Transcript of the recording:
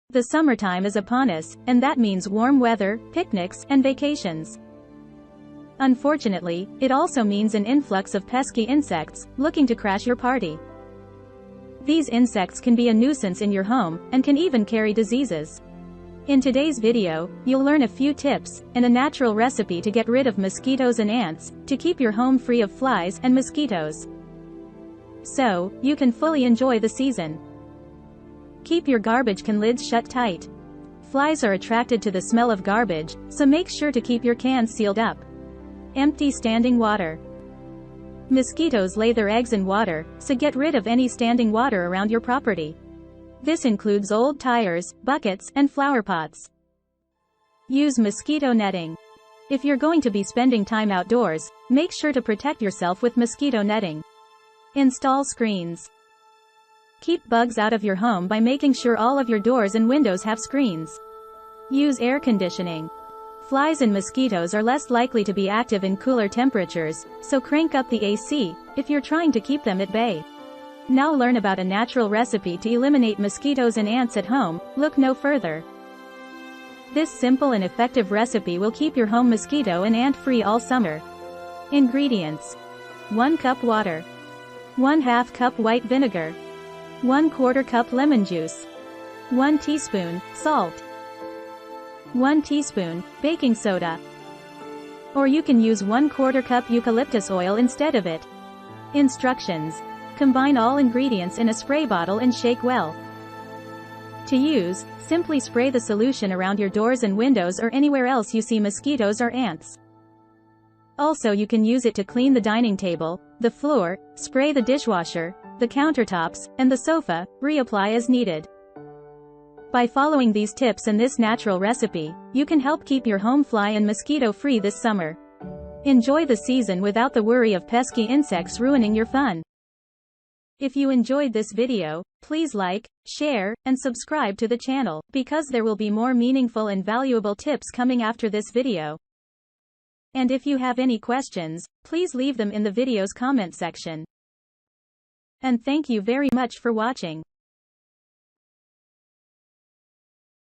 The summertime is upon us, and that means warm weather, picnics, and vacations. Unfortunately, it also means an influx of pesky insects, looking to crash your party. These insects can be a nuisance in your home, and can even carry diseases. In today's video, you'll learn a few tips, and a natural recipe to get rid of mosquitoes and ants, to keep your home free of flies and mosquitoes, so you can fully enjoy the season. Keep your garbage can lids shut tight. Flies are attracted to the smell of garbage, so make sure to keep your cans sealed up. Empty standing water. Mosquitoes lay their eggs in water, so get rid of any standing water around your property. This includes old tires, buckets, and flower pots. Use mosquito netting. If you're going to be spending time outdoors, make sure to protect yourself with mosquito netting. Install screens. Keep bugs out of your home by making sure all of your doors and windows have screens. Use air conditioning. Flies and mosquitoes are less likely to be active in cooler temperatures, so crank up the AC, if you're trying to keep them at bay. Now learn about a natural recipe to eliminate mosquitoes and ants at home. Look no further. This simple and effective recipe will keep your home mosquito and ant free all summer. Ingredients: 1 cup water, 1/2 cup white vinegar, 1/4 cup lemon juice, 1 teaspoon salt, 1 teaspoon baking soda, or you can use 1/4 cup eucalyptus oil instead of it. Instructions: combine all ingredients in a spray bottle and shake well. To use, simply spray the solution around your doors and windows or anywhere else you see mosquitoes or ants. Also, you can use it to clean the dining table, the floor, spray the dishwasher, the countertops, and the sofa. Reapply as needed. By following these tips and this natural recipe, you can help keep your home fly and mosquito free this summer. Enjoy the season without the worry of pesky insects ruining your fun. If you enjoyed this video, please like, share, and subscribe to the channel, because there will be more meaningful and valuable tips coming after this video. And if you have any questions, please leave them in the video's comment section. And thank you very much for watching.